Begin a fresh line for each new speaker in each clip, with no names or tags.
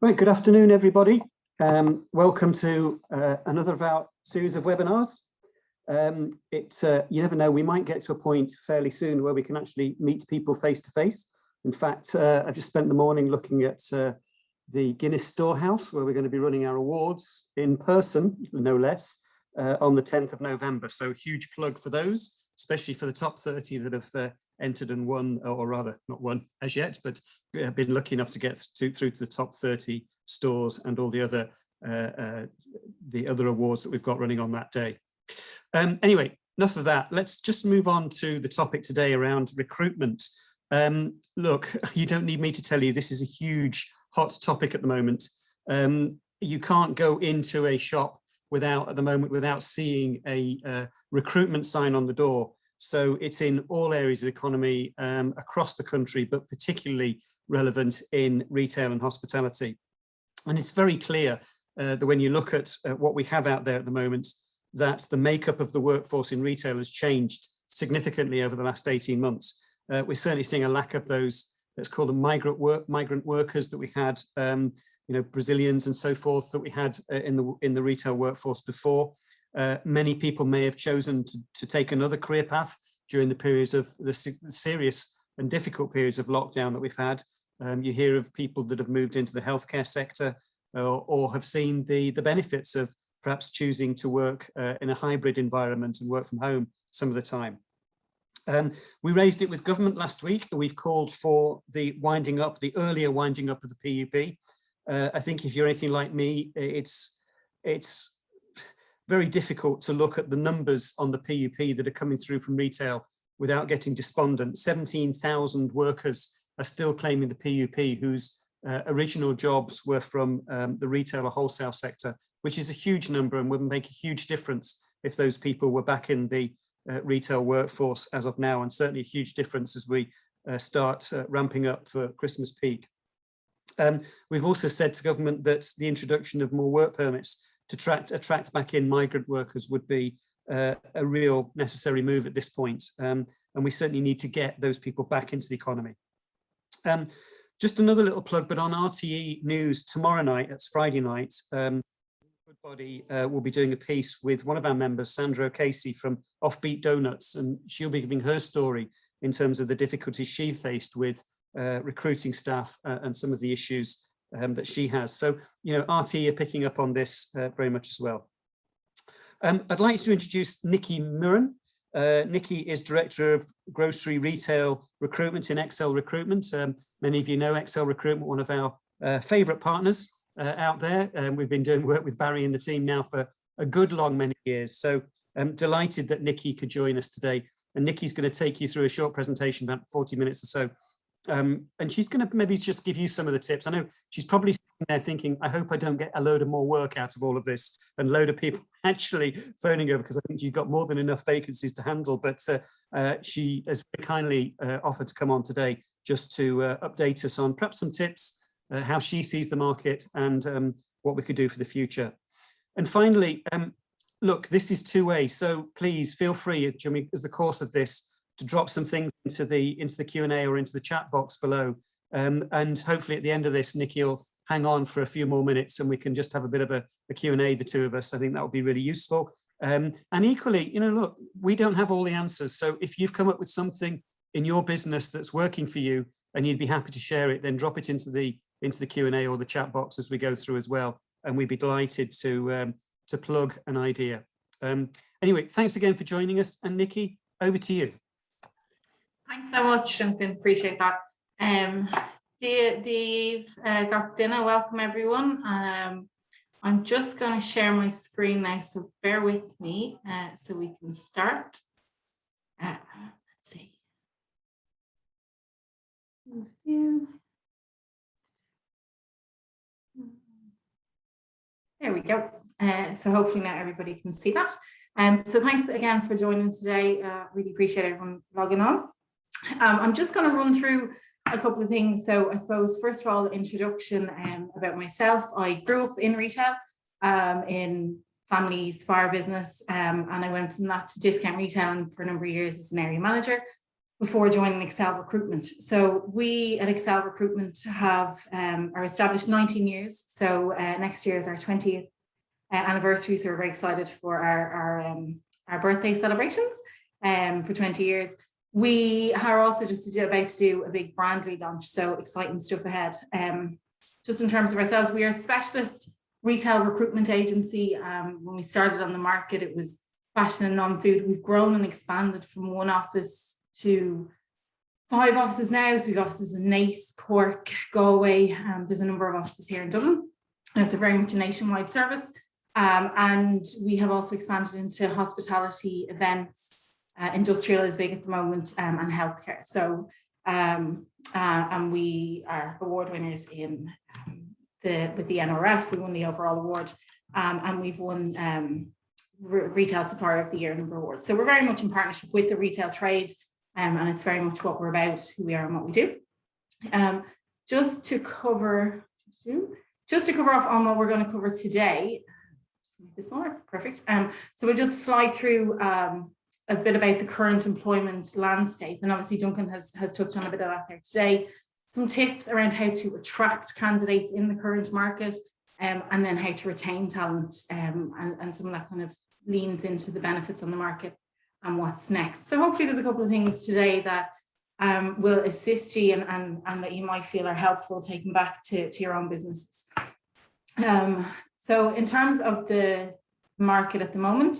Right, good afternoon, everybody. Welcome to another of our series of webinars. You never know, we might get to a point fairly soon where we can actually meet people face to face. In fact, I've just spent the morning looking at the Guinness Storehouse, where we're going to be running our awards in person, no less, on the 10th of November. So huge plug for those, especially for the top 30 that have entered and won, or rather not won as yet, but have been lucky enough to get through to the top 30 stores and all the other awards that we've got running on that day. Anyway, enough of that. Let's just move on to the topic today around recruitment. Look, you don't need me to tell you this is a huge hot topic at the moment. You can't go into a shop at the moment without seeing a recruitment sign on the door. So it's in all areas of the economy across the country, but particularly relevant in retail and hospitality. And it's very clear that when you look at what we have out there at the moment, that the makeup of the workforce in retail has changed significantly over the last 18 months. We're certainly seeing a lack of those, let's call them migrant workers that we had, Brazilians and so forth that we had in the retail workforce before. Many people may have chosen to take another career path during the periods of the serious and difficult periods of lockdown that we've had. You hear of people that have moved into the healthcare sector or have seen the benefits of perhaps choosing to work in a hybrid environment and work from home some of the time. We raised it with government last week. We've called for the earlier winding up of the PUP. I think if you're anything like me, it's very difficult to look at the numbers on the PUP that are coming through from retail without getting despondent. 17,000 workers are still claiming the PUP whose original jobs were from the retail or wholesale sector, which is a huge number and would make a huge difference if those people were back in the retail workforce as of now, and certainly a huge difference as we start ramping up for Christmas peak. We've also said to government that the introduction of more work permits to attract back in migrant workers would be a real necessary move at this point. And we certainly need to get those people back into the economy. Just another little plug, but on RTE News tomorrow night, that's Friday night, Goodbody will be doing a piece with one of our members, Sandra O'Casey from Offbeat Donuts, and she'll be giving her story in terms of the difficulties she faced with recruiting staff and some of the issues that she has. So, RTE are picking up on this very much as well. I'd like to introduce Nikki Murren. Nikki is Director of Grocery Retail Recruitment in Excel Recruitment. Many of you know Excel Recruitment, one of our favourite partners out there. We've been doing work with Barry and the team now for a good long many years. So I'm delighted that Nikki could join us today. And Nikki's going to take you through a short presentation, about 40 minutes or so. And she's going to maybe just give you some of the tips. I know she's probably sitting there thinking, I hope I don't get a load of more work out of all of this and a load of people actually phoning her, because I think you've got more than enough vacancies to handle. But she has very kindly offered to come on today just to update us on perhaps some tips, how she sees the market and what we could do for the future. And finally, look, this is two-way, so please feel free during the course of this to drop some things into the Q&A or into the chat box below. And hopefully at the end of this, Nikki will hang on for a few more minutes and we can just have a bit of a Q&A, the two of us. I think that would be really useful. And equally, look, we don't have all the answers. So if you've come up with something in your business that's working for you and you'd be happy to share it, then drop it into the Q&A or the chat box as we go through as well. And we'd be delighted to plug an idea. Anyway, thanks again for joining us. And Nikki, over to you.
Thanks so much, Duncan. Appreciate that. Dave got dinner. Welcome, everyone. I'm just going to share my screen now, so bear with me so we can start. Let's see. There we go. So hopefully now everybody can see that. So thanks again for joining today. Really appreciate everyone logging on. I'm just going to run through a couple of things. So I suppose, first of all, introduction about myself. I grew up in retail in family's fire business, and I went from that to discount retail for a number of years as an area manager. before joining Excel Recruitment. So we at Excel Recruitment have are established 19 years. So next year is our 20th anniversary. So we're very excited for our birthday celebrations for 20 years. We are also just about to do a big brand relaunch. So exciting stuff ahead. Just in terms of ourselves, we are a specialist retail recruitment agency. When we started on the market, it was fashion and non-food. We've grown and expanded from one office to 5 offices now. So we have offices in Naas, Cork, Galway. There's a number of offices here in Dublin. It's a very much a nationwide service. And we have also expanded into hospitality, events, industrial is big at the moment, and healthcare. So, and we are award winners in with the NRF. We won the overall award, and we've won Retail Supplier of the Year number award. So we're very much in partnership with the retail trade, and it's very much what we're about, who we are and what we do. Just to cover off on what we're going to cover today. Just make this more perfect. So we'll just fly through a bit about the current employment landscape, and obviously Duncan has touched on a bit of that there today. Some tips around how to attract candidates in the current market, and then how to retain talent, and some of that kind of leans into the benefits on the market and what's next. So hopefully there's a couple of things today that will assist you and that you might feel are helpful taking back to your own businesses. So in terms of the market at the moment,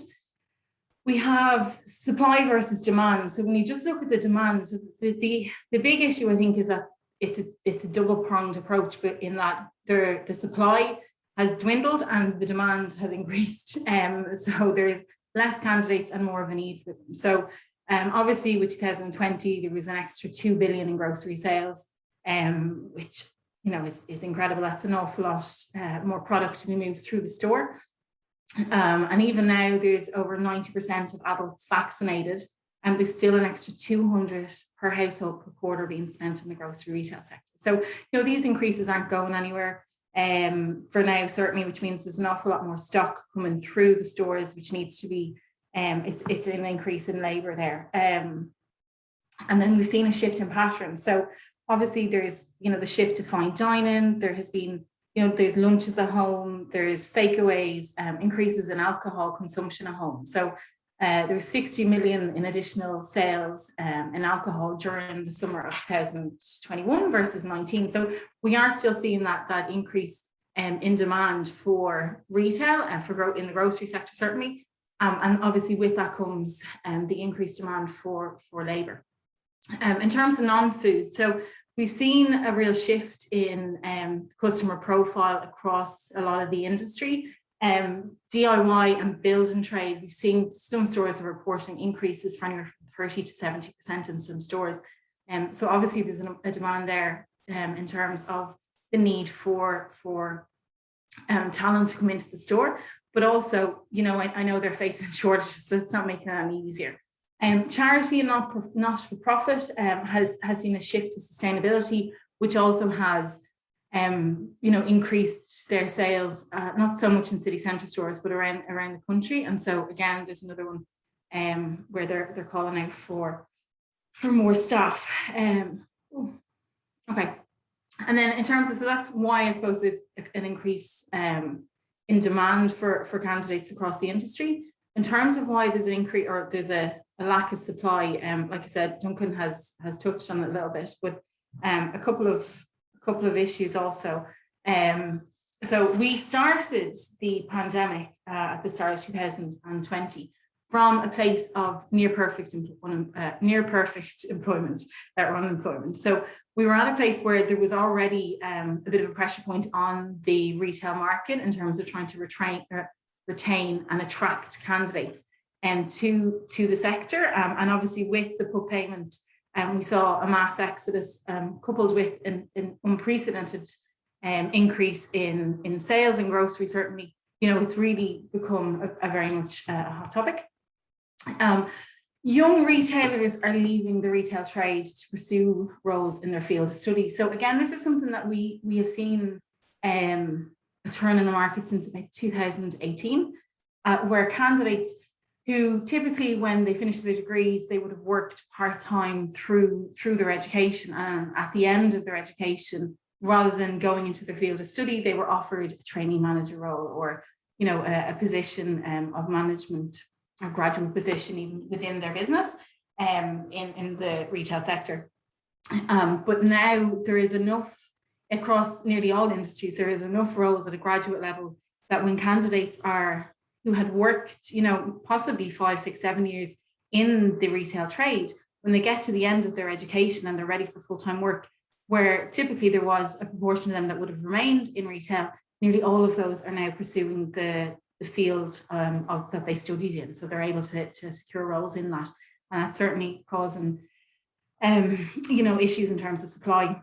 we have supply versus demand. So when you just look at the demand, so the big issue I think is that it's a double-pronged approach, but in that the supply has dwindled and the demand has increased. So there's less candidates and more of a need for them. So obviously with 2020, there was an extra 2 billion in grocery sales, which is incredible. That's an awful lot more product to be moved through the store. And even now there's over 90% of adults vaccinated, and there's still an extra 200 per household per quarter being spent in the grocery retail sector. So, these increases aren't going anywhere for now, certainly, which means there's an awful lot more stock coming through the stores, which needs to be, it's an increase in labour there. And then we've seen a shift in patterns. So obviously there's, the shift to fine dining. There has been, there's lunches at home, there's takeaways, increases in alcohol consumption at home. So there's 60 million in additional sales in alcohol during the summer of 2021 versus 19. So we are still seeing that increase in demand for retail and in the grocery sector, certainly. And obviously with that comes the increased demand for labour. In terms of non-food, so we've seen a real shift in customer profile across a lot of the industry. DIY and building trade, we've seen some stores are reporting increases for anywhere from 30 to 70% in some stores. So obviously there's a demand there in terms of the need for talent to come into the store, but also, I know they're facing shortages, so it's not making it any easier. Charity and not-for-profit has seen a shift to sustainability, which also has increased their sales, not so much in city centre stores, but around the country. And so again, there's another one where they're calling out for more staff. Okay. And then in terms of, so that's why I suppose there's an increase in demand for candidates across the industry. In terms of why there's an increase or there's a lack of supply, like I said, Duncan has touched on it a little bit, but a couple of issues also. So we started the pandemic at the start of 2020 from a place of near perfect employment or unemployment. So we were at a place where there was already a bit of a pressure point on the retail market in terms of trying to retain and attract candidates to the sector. And obviously with the PUP payment, we saw a mass exodus coupled with an unprecedented increase in sales in grocery. Certainly, it's really become a very much a hot topic. Young retailers are leaving the retail trade to pursue roles in their field of study. So again, this is something that we have seen a turn in the market since about 2018, where candidates who typically, when they finished their degrees, they would have worked part-time through their education, and at the end of their education, rather than going into their field of study, they were offered a trainee manager role, or a position of management, or graduate position even within their business in the retail sector. But now there is enough across nearly all industries, there is enough roles at a graduate level that when candidates who had worked, possibly 5, 6, 7 years in the retail trade, when they get to the end of their education and they're ready for full-time work, where typically there was a proportion of them that would have remained in retail, nearly all of those are now pursuing the field that they studied in. So they're able to secure roles in that. And that's certainly causing, issues in terms of supply.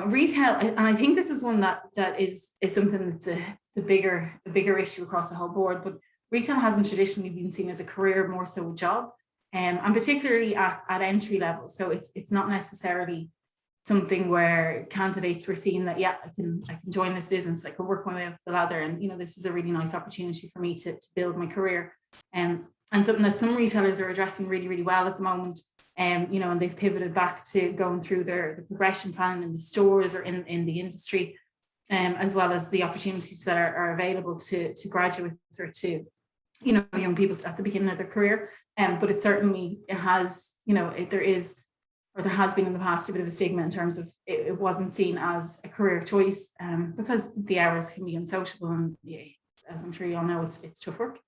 Retail, and I think this is one that is something that's a bigger issue across the whole board, but retail hasn't traditionally been seen as a career, more so a job, and particularly at entry level. So it's not necessarily something where candidates were seeing that, yeah, I can join this business, I can work my way up the ladder, and this is a really nice opportunity for me to build my career. And something that some retailers are addressing really, really well at the moment. And they've pivoted back to going through the progression plan in the stores or in the industry, as well as the opportunities that are available to graduates or to young people at the beginning of their career. But it certainly has, there has been in the past a bit of a stigma in terms of it wasn't seen as a career choice, because the hours can be unsociable, and as I'm sure you all know, it's tough work.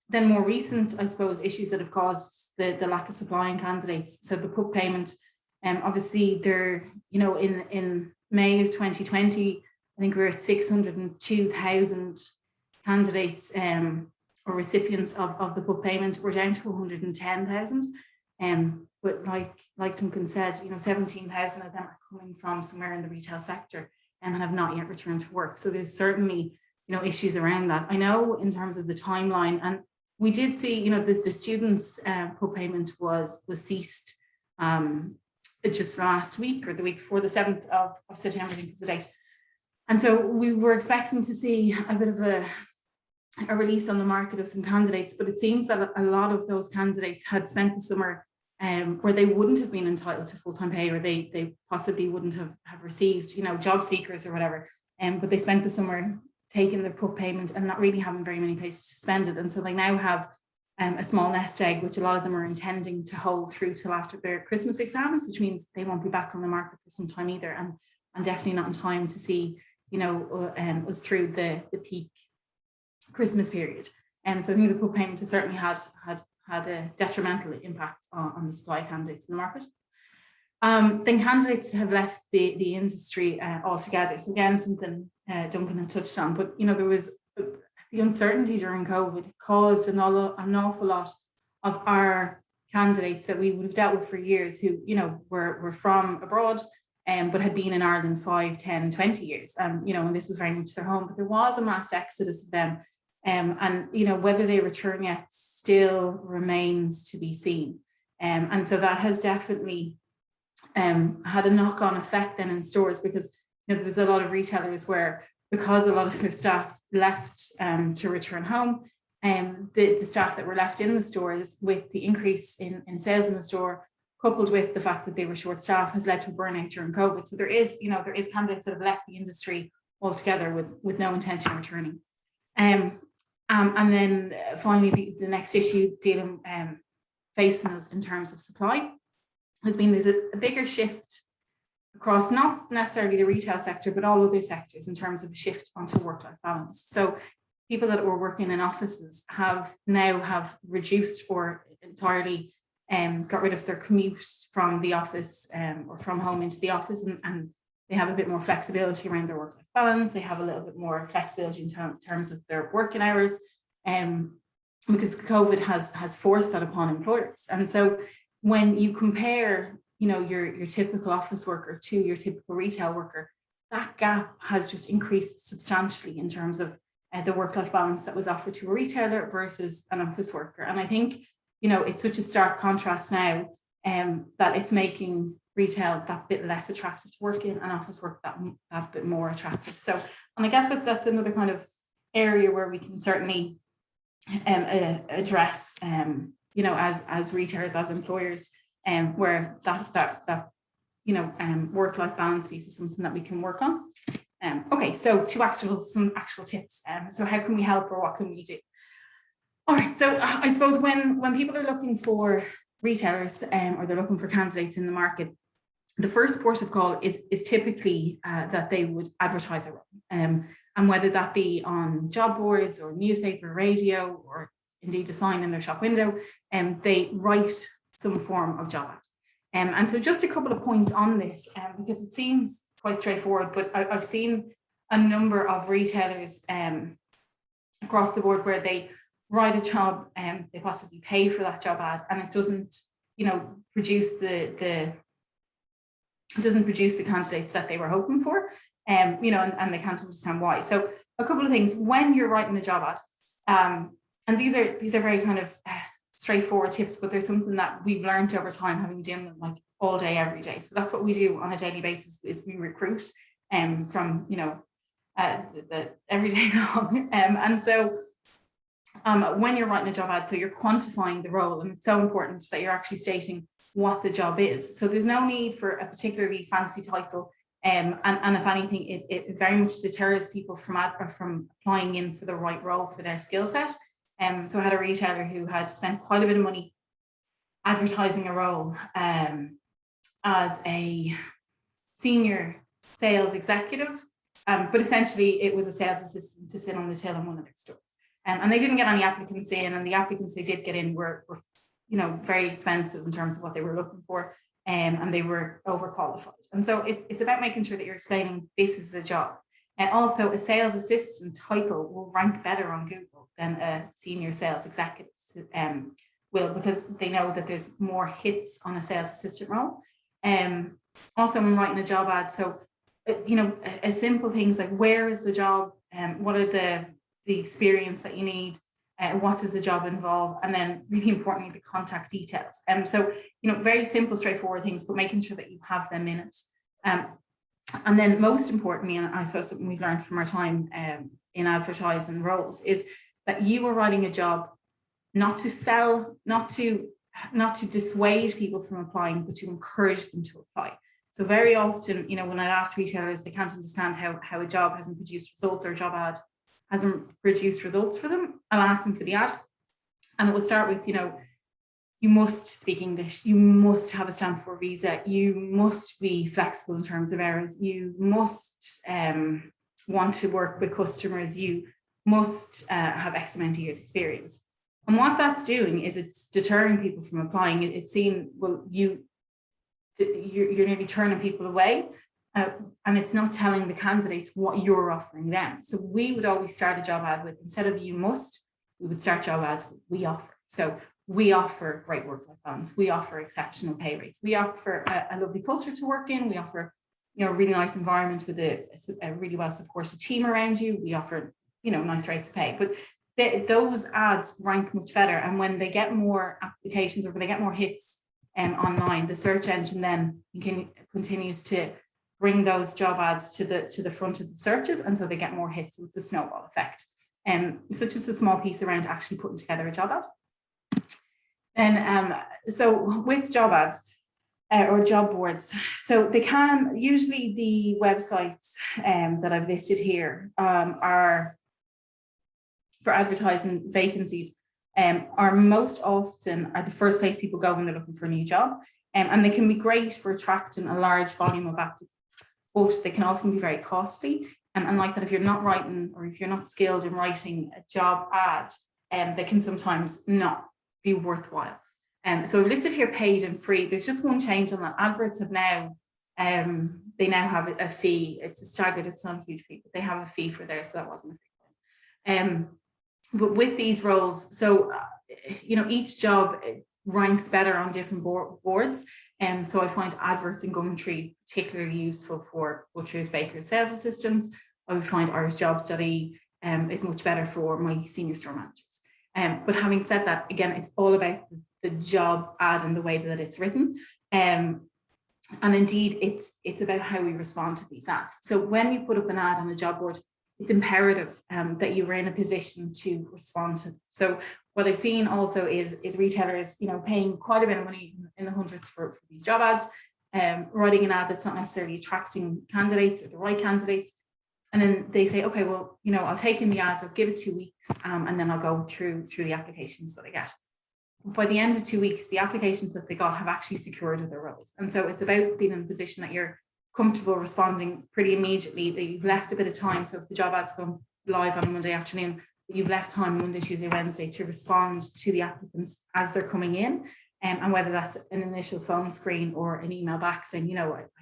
Then more recent, I suppose, issues that have caused the lack of supply in candidates. So the PUP payment, obviously they're, in May of 2020, I think we were at 602,000 candidates or recipients of the PUP payment. We're down to 110,000. But like Duncan said, 17,000 of them are coming from somewhere in the retail sector and have not yet returned to work. So there's certainly, issues around that. I know in terms of the timeline, and we did see, the students' PUP payment was ceased just last week or the week before, the 7th of September, I think is the date. And so we were expecting to see a bit of a release on the market of some candidates, but it seems that a lot of those candidates had spent the summer where they wouldn't have been entitled to full-time pay, or they possibly wouldn't have received, job seekers or whatever. But they spent the summer taking their PUP payment and not really having very many places to spend it. And so they now have a small nest egg, which a lot of them are intending to hold through till after their Christmas exams, which means they won't be back on the market for some time either, and definitely not in time to see, us through the peak Christmas period. And so I think the PUP payment has certainly had a detrimental impact on the supply of candidates in the market. Then candidates have left the industry altogether. So again, something Duncan had touched on, but there was the uncertainty during COVID caused an awful lot of our candidates that we would have dealt with for years, who were from abroad but had been in Ireland 5, 10, 20 years, and this was very much their home. But there was a mass exodus of them, and whether they return yet still remains to be seen. And so that has definitely had a knock-on effect then in stores, because there was a lot of retailers where, because a lot of their staff left to return home, the staff that were left in the stores, with the increase in sales in the store, coupled with the fact that they were short staffed, has led to a burnout during COVID. So there is candidates that have left the industry altogether with no intention of returning. And then finally, the next issue facing us in terms of supply has been there's a bigger shift across not necessarily the retail sector, but all other sectors in terms of a shift onto work-life balance. So people that were working in offices have reduced or entirely got rid of their commute from the office or from home into the office, and they have a bit more flexibility around their work-life balance. They have a little bit more flexibility in terms of their working hours, because COVID has forced that upon employers. And so when you compare, your typical office worker to your typical retail worker, that gap has just increased substantially in terms of the work-life balance that was offered to a retailer versus an office worker. And I think, it's such a stark contrast now that it's making retail that bit less attractive to work in, and office work that bit more attractive. So, and I guess that's another kind of area where we can certainly address, you know, as retailers, as employers, where that work-life balance piece is something that we can work on. Okay, so some actual tips. So how can we help, or what can we do? All right, so I suppose when people are looking for retailers, or they're looking for candidates in the market, the first port of call is typically that they would advertise a role, and whether that be on job boards or newspaper, radio, or indeed a sign in their shop window, they write some form of job ad. And so just a couple of points on this, because it seems quite straightforward, but I've seen a number of retailers across the board where they write a job and they possibly pay for that job ad, and it doesn't, you know, produce the candidates that they were hoping for, you know, and they can't understand why. So a couple of things when you're writing a job ad, and these are very kind of straightforward tips, but there's something that we've learned over time, having done them like all day, every day. So that's what we do on a daily basis, is we recruit from, you know, the every day long. And so when you're writing a job ad, so you're quantifying the role, and it's so important that you're actually stating what the job is. So there's no need for a particularly fancy title. And if anything, it very much deters people from applying in for the right role for their skill set. So I had a retailer who had spent quite a bit of money advertising a role as a senior sales executive, but essentially it was a sales assistant to sit on the till in one of their stores. And they didn't get any applicants in, and the applicants they did get in were you know, very expensive in terms of what they were looking for, and they were overqualified. And so it's about making sure that you're explaining this is the job. And also, a sales assistant title will rank better on Google than a senior sales executive will, because they know that there's more hits on a sales assistant role. Also, when writing a job ad, so you know, as simple things like where is the job, what are the experience that you need, what does the job involve, and then really importantly the contact details. So you know, very simple, straightforward things, but making sure that you have them in it. And then most importantly, and I suppose something we've learned from our time in advertising roles, is that you are writing a job not to sell, not to dissuade people from applying, but to encourage them to apply. So very often, you know, when I ask retailers, they can't understand how a job hasn't produced results, or a job ad hasn't produced results for them. I'll ask them for the ad, and it will start with, you know, you must speak English, you must have a stamp for visa, you must be flexible in terms of hours, you must want to work with customers, you must have X amount of years experience. And what that's doing is it's deterring people from applying. It's saying, well, you're nearly turning people away, and it's not telling the candidates what you're offering them. So we would always start a job ad with, instead of you must, we would start job ads with we offer. So we offer great work-life balance, we offer exceptional pay rates, we offer a lovely culture to work in, we offer, you know, a really nice environment with a really well supported team around you, we offer, you know, nice rates of pay. But those ads rank much better, and when they get more applications, or when they get more hits online, the search engine then continues to bring those job ads to the front of the searches, and so they get more hits. So it's a snowball effect. So just a small piece around actually putting together a job ad. And so with job ads or job boards, so they can, usually the websites that I've listed here are for advertising vacancies, are most often the first place people go when they're looking for a new job, and they can be great for attracting a large volume of applicants, but they can often be very costly. And like that, if you're not writing, or if you're not skilled in writing a job ad, they can sometimes not be worthwhile. So I've listed here paid and free. There's just one change on that. Adverts have now, they now have a fee. It's a staggered, it's not a huge fee, but they have a fee for theirs, so that wasn't a free one. But with these roles, so you know, each job ranks better on different boards. So I find adverts in Gumtree particularly useful for butchers, bakers, sales assistants. I would find Irish Job Study is much better for my senior store managers. But having said that, again, it's all about the job ad and the way that it's written. And indeed, it's about how we respond to these ads. So when we put up an ad on a job board, it's imperative that you are in a position to respond to. So what I've seen also is retailers, paying quite a bit of money in the hundreds for these job ads, writing an ad that's not necessarily attracting candidates or the right candidates. And then they say, okay, well, I'll take in the ads, I'll give it 2 weeks, and then I'll go through the applications that I get. By the end of 2 weeks, the applications that they got have actually secured other roles. And so it's about being in a position that you're comfortable responding pretty immediately, that you've left a bit of time. So if the job ads go live on a Monday afternoon, you've left time Monday, Tuesday, Wednesday to respond to the applicants as they're coming in. And whether that's an initial phone screen or an email back saying,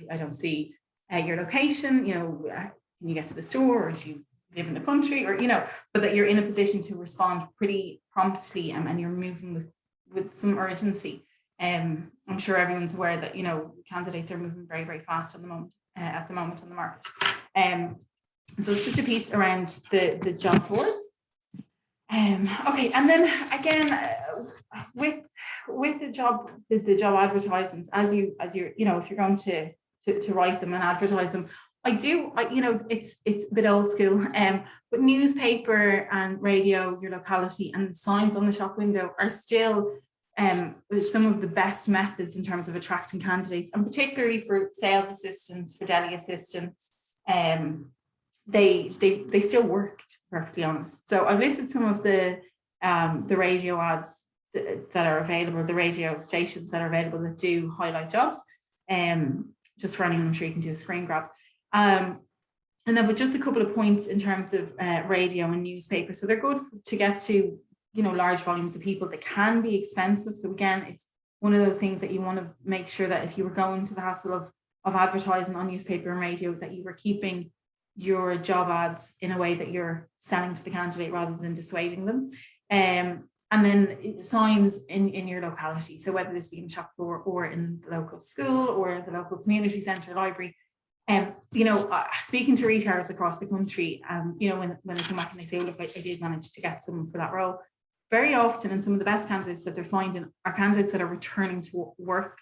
I don't see your location, can you get to the store, or do you live in the country, or, but that you're in a position to respond pretty promptly, and you're moving with some urgency. I'm sure everyone's aware that, candidates are moving very, very fast at the moment on the market. So it's just a piece around the job boards. Okay, and then again, with the job advertisements, as you're, if you're going to write them and advertise them, it's a bit old school, but newspaper and radio, your locality, and signs on the shop window are still some of the best methods in terms of attracting candidates, and particularly for sales assistants, for deli assistants. They still work, to be perfectly honest. So I've listed some of the radio ads that are available, the radio stations that are available that do highlight jobs. Just for anyone, I'm sure you can do a screen grab. And then, but just a couple of points in terms of radio and newspaper. So they're good to get to, large volumes of people. That can be expensive. So again, it's one of those things that you want to make sure that if you were going to the hassle of advertising on newspaper and radio, that you were keeping your job ads in a way that you're selling to the candidate rather than dissuading them. And then signs in your locality. So whether this be in the shop floor or in the local school or the local community centre, library. Speaking to retailers across the country, when they come back and they say, oh, look, I did manage to get someone for that role. Very often, and some of the best candidates that they're finding are candidates that are returning to work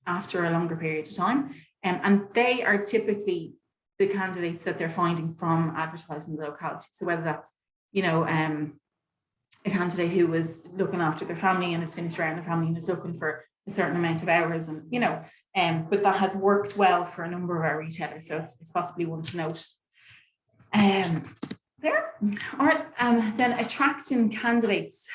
after a longer period of time. And they are typically the candidates that they're finding from advertising the locality. So whether that's, a candidate who was looking after their family and has finished around their family and is looking for a certain amount of hours, and but that has worked well for a number of our retailers, so it's possibly one to note. There. All right. Then attracting candidates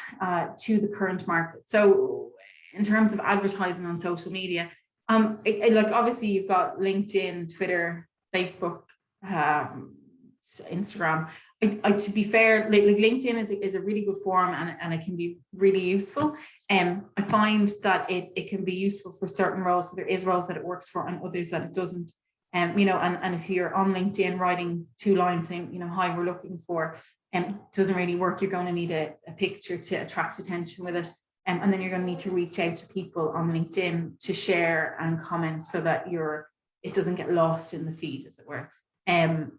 to the current market. So in terms of advertising on social media, like obviously you've got LinkedIn, Twitter, Facebook, Instagram. To be fair, like LinkedIn is a really good forum, and it can be really useful. I find that it can be useful for certain roles. So there is roles that it works for and others that it doesn't. And if you're on LinkedIn writing 2 lines saying, hi, we're looking for, doesn't really work. You're going to need a picture to attract attention with it. And then you're going to need to reach out to people on LinkedIn to share and comment so that it doesn't get lost in the feed, as it were. And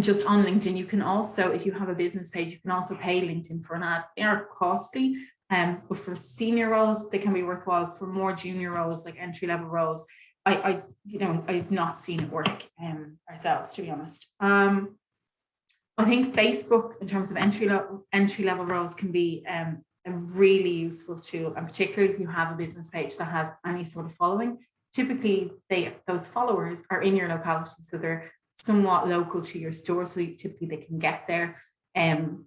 just on LinkedIn, you can also, if you have a business page, you can also pay LinkedIn for an ad. They are costly, but for senior roles, they can be worthwhile. For more junior roles, like entry-level roles, I've not seen it work ourselves, to be honest. I think Facebook, in terms of entry-level roles, can be a really useful tool, and particularly if you have a business page that has any sort of following. Typically, those followers are in your locality, so they're somewhat local to your store, so typically they can get there. And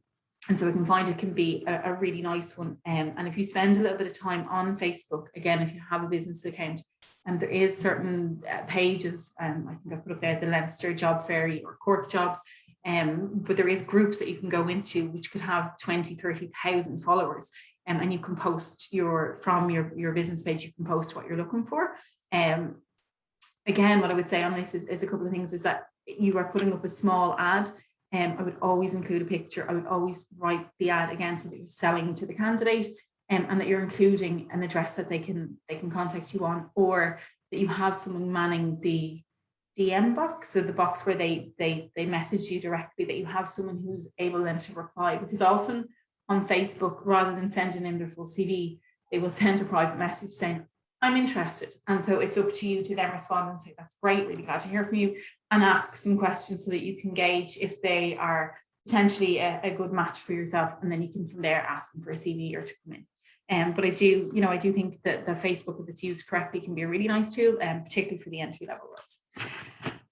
so I can find it can be a really nice one. And if you spend a little bit of time on Facebook, again, if you have a business account, and there is certain pages, I think I put up there, the Leinster Job Fairy or Cork Jobs, but there is groups that you can go into which could have 20,000-30,000 followers, and you can post from your business page, you can post what you're looking for. Again, what I would say on this is a couple of things, is that you are putting up a small ad. I would always include a picture. I would always write the ad again so that you're selling to the candidate, and that you're including an address that they can contact you on, or that you have someone manning the DM box, so the box where they message you directly, that you have someone who's able then to reply. Because often on Facebook, rather than sending in their full CV, they will send a private message saying, I'm interested. And so it's up to you to then respond and say, that's great, really glad to hear from you, and ask some questions so that you can gauge if they are potentially a good match for yourself. And then you can from there ask them for a CV or to come in. But I do think that the Facebook, if it's used correctly, can be a really nice tool, particularly for the entry level roles.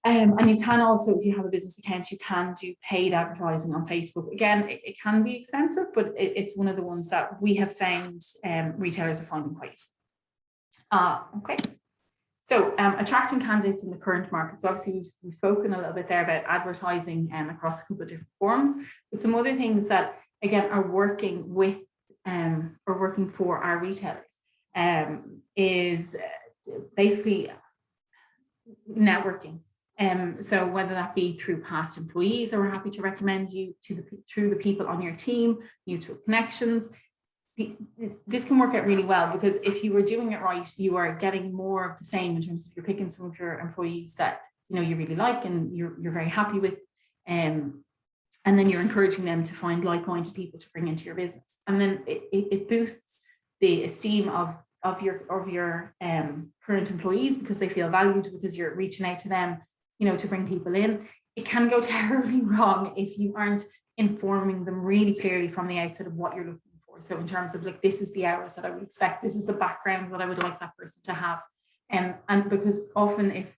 And you can also, if you have a business account, you can do paid advertising on Facebook. Again, it can be expensive, but it's one of the ones that we have found retailers are finding quite. Okay. So attracting candidates in the current market. So obviously we've spoken a little bit there about advertising across a couple of different forms, but some other things that again are working with or working for our retailers is basically networking. So whether that be through past employees that we're happy to recommend you to through the people on your team, mutual connections. This can work out really well, because if you were doing it right, you are getting more of the same in terms of you're picking some of your employees that you really like and you're very happy with, and then you're encouraging them to find like-minded people to bring into your business, and then it boosts the esteem of your current employees, because they feel valued, because you're reaching out to them to bring people in. It can go terribly wrong if you aren't informing them really clearly from the outset of what you're looking for. So in terms of like, this is the hours that I would expect, this is the background that I would like that person to have. And because often if,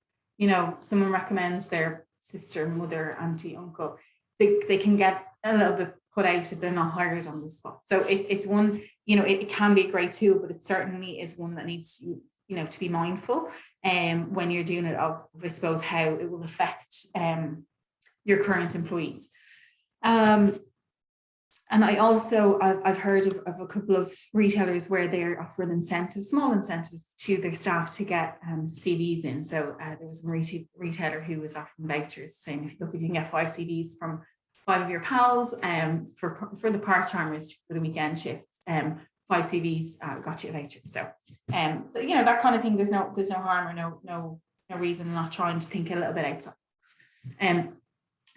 someone recommends their sister, mother, auntie, uncle, they can get a little bit put out if they're not hired on the spot. So it's one, it can be a great tool, but it certainly is one that needs to be mindful when you're doing it of, I suppose, how it will affect your current employees. And I've heard of a couple of retailers where they're offering incentives, small incentives to their staff to get CVs in. So there was one retailer who was offering vouchers saying, if you can get 5 CVs from 5 of your pals for the part-timers for the weekend shifts, 5 CVs got you a voucher. So that kind of thing, there's no harm or no reason in not trying to think a little bit outside.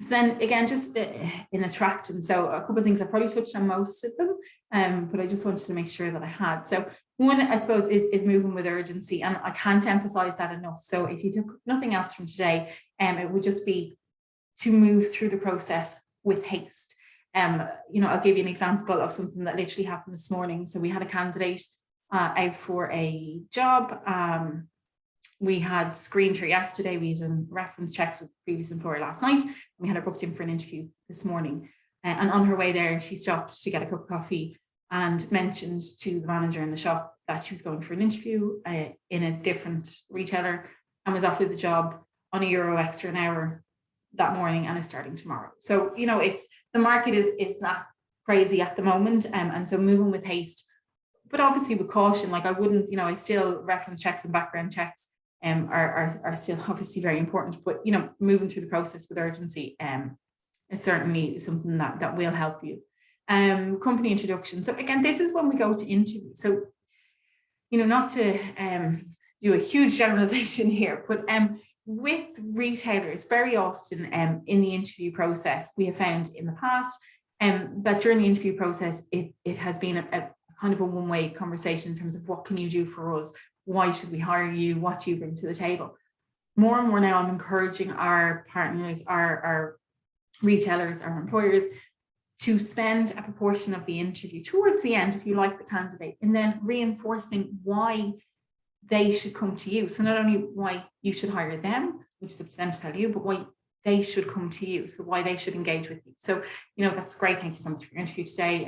So then again, just in attraction, so a couple of things, I probably touched on most of them, but I just wanted to make sure that I had. So one, I suppose, is moving with urgency, and I can't emphasize that enough. So if you took nothing else from today, it would just be to move through the process with haste. I'll give you an example of something that literally happened this morning. So we had a candidate out for a job. We had screened her yesterday. We done reference checks with the previous employer last night. We had her booked in for an interview this morning. And on her way there, she stopped to get a cup of coffee and mentioned to the manager in the shop that she was going for an interview in a different retailer, and was offered the job on €1 extra an hour that morning and is starting tomorrow. So, it's the market is not crazy at the moment. And so moving with haste, but obviously with caution. Like I wouldn't, I still reference checks and background checks are still obviously very important, but moving through the process with urgency is certainly something that will help you. Company introduction. So again, this is when we go to interview. So not to do a huge generalization here, but with retailers, very often in the interview process, we have found in the past that during the interview process, it has been a kind of a one-way conversation in terms of what can you do for us? Why should we hire you? What do you bring to the table? More and more now, I'm encouraging our partners, our retailers, our employers to spend a proportion of the interview towards the end, if you like the candidate, and then reinforcing why they should come to you. So not only why you should hire them, which is up to them to tell you, but why they should come to you. So why they should engage with you. So, that's great. Thank you so much for your interview today.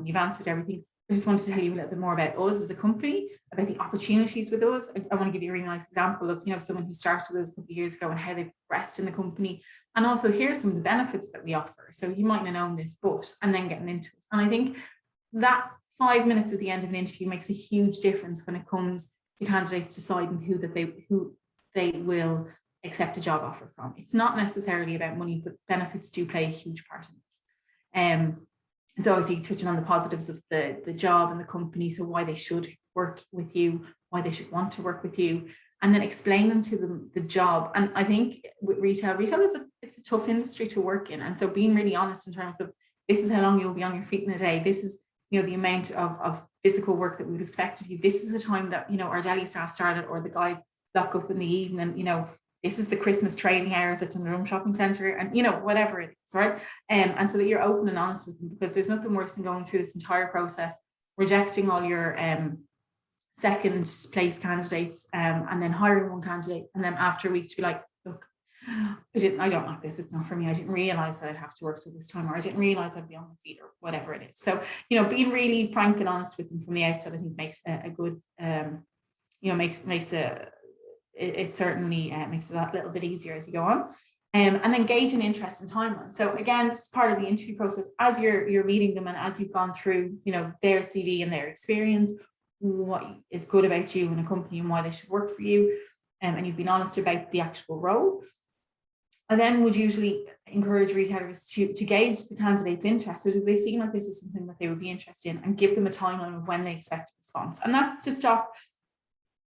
You've answered everything. I just wanted to tell you a little bit more about us as a company, about the opportunities with us. I want to give you a really nice example of, someone who started with us a couple of years ago and how they've progressed in the company. And also here's some of the benefits that we offer. So you might not know this, and then getting into it. And I think that 5 minutes at the end of an interview makes a huge difference when it comes to candidates deciding who they will accept a job offer from. It's not necessarily about money, but benefits do play a huge part in this. So obviously touching on the positives of the job and the company, so why they should work with you, why they should want to work with you, and then explaining to them the job. And I think with retail it's a tough industry to work in. And so being really honest in terms of, this is how long you'll be on your feet in a day. This is you know, the amount of physical work that we would expect of you. This is the time that, you know, our deli staff started, or the guys lock up in the evening, you know, this is the Christmas trading hours at Dundrum Shopping Centre, and, you know, whatever it is, right? And so that you're open and honest with them, because there's nothing worse than going through this entire process, rejecting all your second place candidates, and then hiring one candidate, and then after a week to be like, look, I don't like this, it's not for me, I didn't realize that I'd have to work till this time, or I didn't realize I'd be on my feet, or whatever it is. So, you know, being really frank and honest with them from the outset, I think makes a good, you know, it certainly makes it that little bit easier as you go on. And then gauge an interest and timeline. So again, this is part of the interview process. As you're meeting them, and as you've gone through, you know, their CV and their experience, what is good about you and a company and why they should work for you, and you've been honest about the actual role. I then would usually encourage retailers to gauge the candidate's interest. So do they seem like this is something that they would be interested in, and give them a timeline of when they expect a response. And that's to stop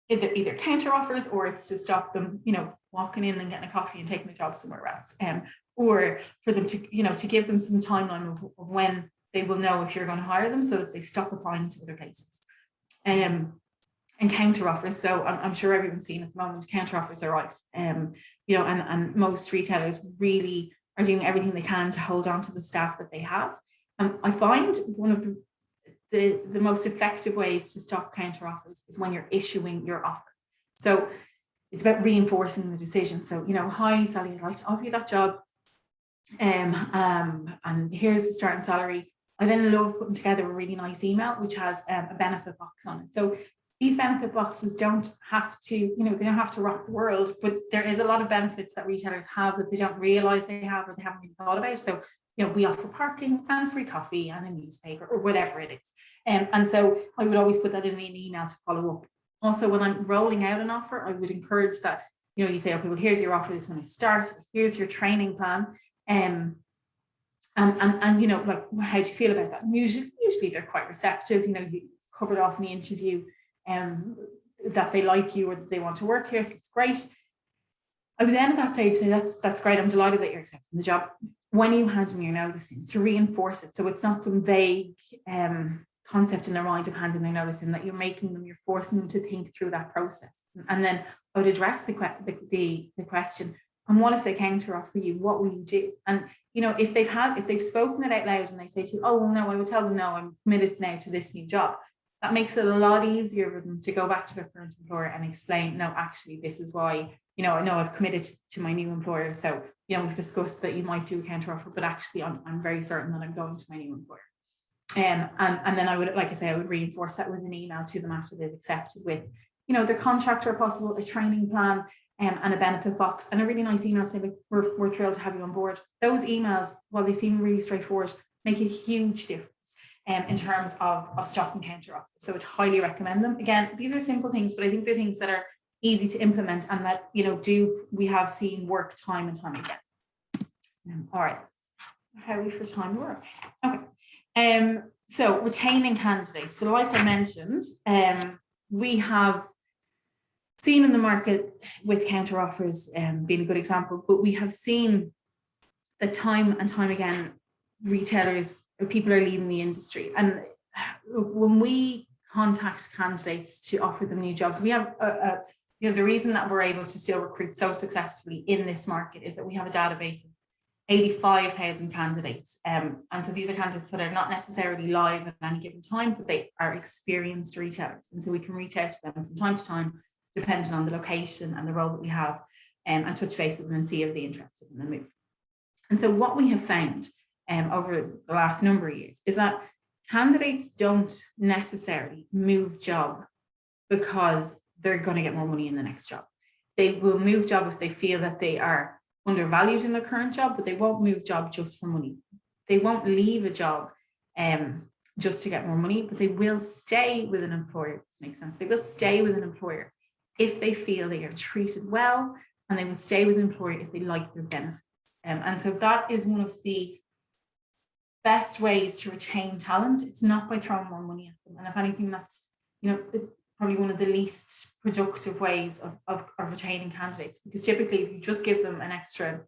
either counter offers, or it's to stop them, you know, walking in and getting a coffee and taking a job somewhere else, or for them to, you know, to give them some timeline of when they will know if you're going to hire them, so that they stop applying to other places. And counter offers. So I'm sure everyone's seen at the moment, counter offers are rife, you know, and most retailers really are doing everything they can to hold on to the staff that they have. I find one of the most effective ways to stop counter offers is when you're issuing your offer. So it's about reinforcing the decision. So, you know, hi Sally, I'd like to offer you that job, and here's the starting salary. I then love putting together a really nice email which has a benefit box on it. So these benefit boxes don't have to, you know, they don't have to rock the world, but there is a lot of benefits that retailers have that they don't realize they have, or they haven't even thought about. So, you know, we offer parking and free coffee and a newspaper, or whatever it is. And so I would always put that in an email to follow up. Also, when I'm rolling out an offer, I would encourage that, you know, you say, okay, well, here's your offer, this is when I start, here's your training plan. And you know, like, how do you feel about that? And usually they're quite receptive. You know, you covered off in the interview that they like you, or that they want to work here, so it's great. I would then at that stage say, that's great, I'm delighted that you're accepting the job. When you hand in your notice in, to reinforce it, so it's not some vague concept in their mind of handing their notice in, that you're making them, you're forcing them to think through that process. And then I would address the question, and what if they counter offer you, what will you do? And, you know, if they've spoken it out loud and they say to you, oh, well, no, I would tell them, no, I'm committed now to this new job. That makes it a lot easier for them to go back to their current employer and explain, no, actually, this is why, you know, I know I've committed to my new employer. So, you know, we've discussed that you might do a counter offer, but actually I'm very certain that I'm going to my new employer. And then I would, like I say, I would reinforce that with an email to them after they've accepted, with, you know, their contract where possible, a training plan, and a benefit box, and a really nice email saying, like, we're thrilled to have you on board. Those emails, while they seem really straightforward, make a huge difference in terms of stopping counter offers. So I'd highly recommend them. Again, these are simple things, but I think they're things that are easy to implement, and that, you know, we have seen work time and time again. All right, how are we for time work? Okay. So retaining candidates. So like I mentioned, we have seen in the market with counter offers being a good example, but we have seen that time and time again, retailers or people are leaving the industry. And when we contact candidates to offer them new jobs, we have you know, the reason that we're able to still recruit so successfully in this market is that we have a database of 85,000 candidates. And so these are candidates that are not necessarily live at any given time, but they are experienced retailers. And so we can reach out to them from time to time, depending on the location and the role that we have, and touch base with them and see if they're interested in the move. And so what we have found over the last number of years is that candidates don't necessarily move job because they're going to get more money in the next job. They will move job if they feel that they are undervalued in their current job, but they won't move job just for money. They won't leave a job just to get more money, but they will stay with an employer. This makes sense. They will stay with an employer if they feel they are treated well, and they will stay with an employer if they like their benefits. And so that is one of the best ways to retain talent. It's not by throwing more money at them. And if anything, that's, you know, probably one of the least productive ways of retaining candidates, because typically if you just give them an extra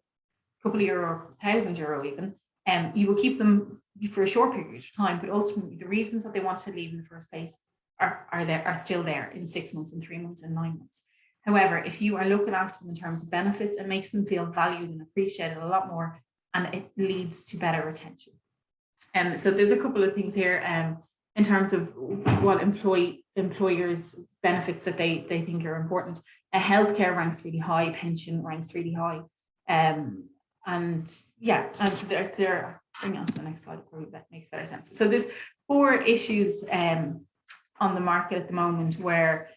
couple of euro, €1,000 even, you will keep them for a short period of time, but ultimately the reasons that they want to leave in the first place are still there in 6 months and 3 months and 9 months. However, if you are looking after them in terms of benefits, it makes them feel valued and appreciated a lot more, and it leads to better retention. So there's a couple of things here in terms of what employers' benefits that they think are important. Healthcare ranks really high, pension ranks really high. And so they're bring on to the next slide, probably that makes better sense. So there's 4 issues on the market at the moment where,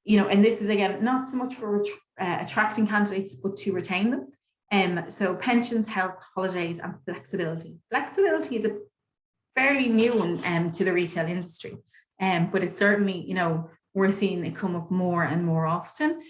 and this is again not so much for attracting candidates, but to retain them. So pensions, health, holidays, and flexibility. Flexibility is a fairly new one to the retail industry, but it's certainly, we're seeing it come up more and more often,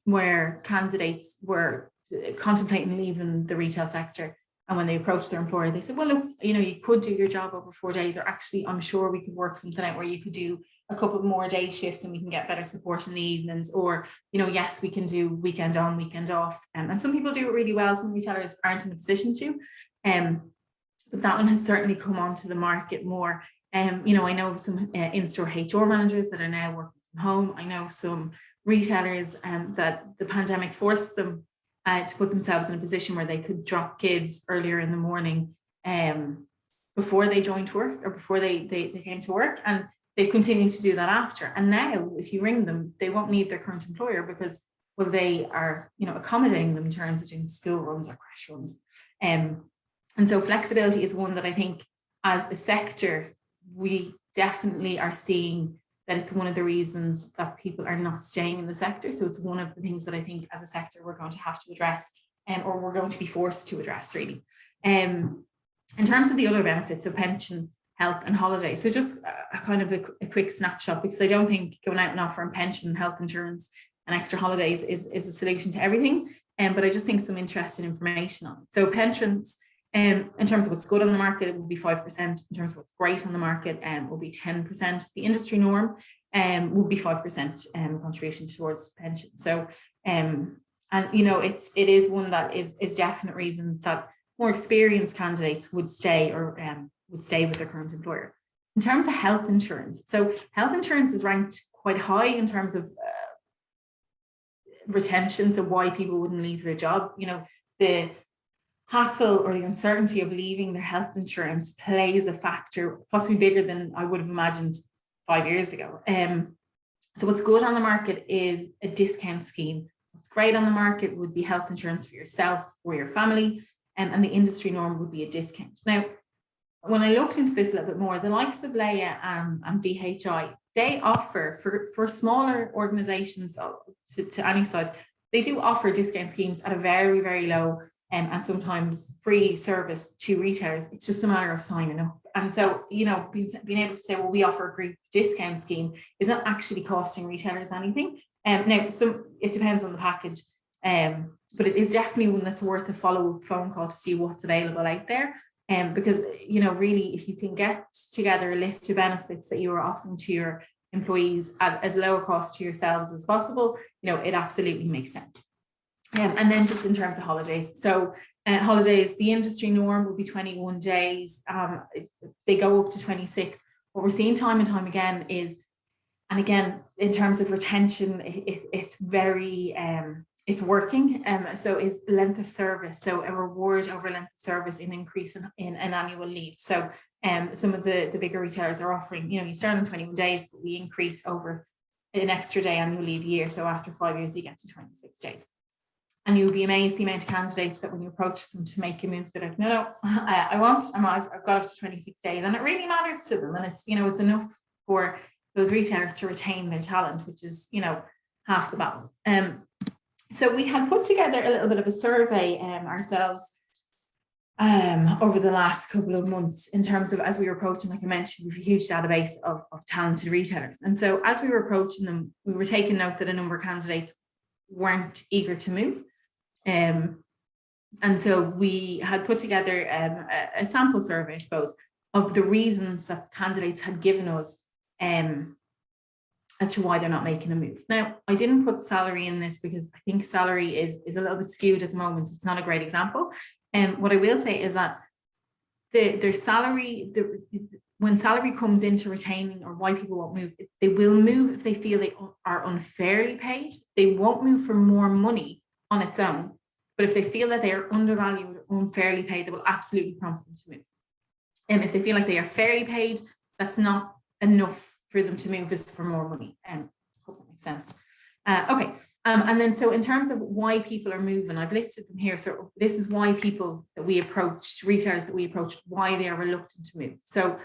where candidates were contemplating leaving the retail sector, and when they approached their employer, they said, well, look, you could do your job over 4 days, or actually I'm sure we could work something out where you could do a couple more day shifts and we can get better support in the evenings, or yes, we can do weekend on, weekend off, and some people do it really well. Some retailers aren't in a position to, but that one has certainly come onto the market more. I know some in-store HR managers that are now working from home. I know some retailers that the pandemic forced them to put themselves in a position where they could drop kids earlier in the morning before they joined work, or before they came to work, and they've continued to do that after. And now if you ring them, they won't need their current employer because, well, they are accommodating them in terms of doing school runs or crash runs. And so flexibility is one that I think as a sector, we definitely are seeing that it's one of the reasons that people are not staying in the sector. So it's one of the things that I think as a sector we're going to have to address, or we're going to be forced to address, really. In terms of the other benefits of pension, health, and holidays. So just a kind of a quick snapshot, because I don't think going out and offering pension, health insurance, and extra holidays is a solution to everything. But I just think some interesting information on it. So pensions, in terms of what's good on the market, it will be 5%. In terms of what's great on the market, will be 10%. The industry norm will be 5% contribution towards pension. So, and it is one that is definite reason that more experienced candidates would stay, or would stay with their current employer. In terms of health insurance, so health insurance is ranked quite high in terms of retention, so why people wouldn't leave their job. The hassle or the uncertainty of leaving their health insurance plays a factor, possibly bigger than I would have imagined 5 years ago. So what's good on the market is a discount scheme. What's great on the market would be health insurance for yourself or your family, and the industry norm would be a discount. Now, when I looked into this a little bit more, the likes of Leia and VHI, they offer for smaller organizations to any size, they do offer discount schemes at a very, very low and sometimes free service to retailers. It's just a matter of signing up. And so, being able to say, well, we offer a group discount scheme is not actually costing retailers anything. Now, it depends on the package, but it is definitely one that's worth a follow-up phone call to see what's available out there. Because, really, if you can get together a list of benefits that you are offering to your employees at as low a cost to yourselves as possible, it absolutely makes sense. And then just in terms of holidays. So holidays, the industry norm will be 21 days. They go up to 26. What we're seeing time and time again is, and again, in terms of retention, it's very, it's working. So is length of service. So a reward over length of service in increase in an annual leave. So some of the bigger retailers are offering, you start on 21 days, but we increase over an extra day annual leave a year. So after 5 years, you get to 26 days. And you'll be amazed the amount of candidates that when you approach them to make a move, they're like, no, I won't. I've got up to 26 days. And it really matters to them. And it's, it's enough for those retailers to retain their talent, which is, half the battle. So we had put together a little bit of a survey ourselves over the last couple of months in terms of, as we were approaching, like I mentioned, we have a huge database of talented retailers. And so as we were approaching them, we were taking note that a number of candidates weren't eager to move. And so we had put together a sample survey, I suppose, of the reasons that candidates had given us as to why they're not making a move. Now, I didn't put salary in this because I think salary is a little bit skewed at the moment. It's not a great example. What I will say is that their salary, when salary comes into retaining or why people won't move, they will move if they feel they are unfairly paid. They won't move for more money on its own, but if they feel that they are undervalued or unfairly paid, they will absolutely prompt them to move. And if they feel like they are fairly paid, that's not enough for them to move, is for more money. Hope that makes sense. Okay, and then so in terms of why people are moving, I've listed them here. So this is why people that we approached, retailers that we approached, why they are reluctant to move. So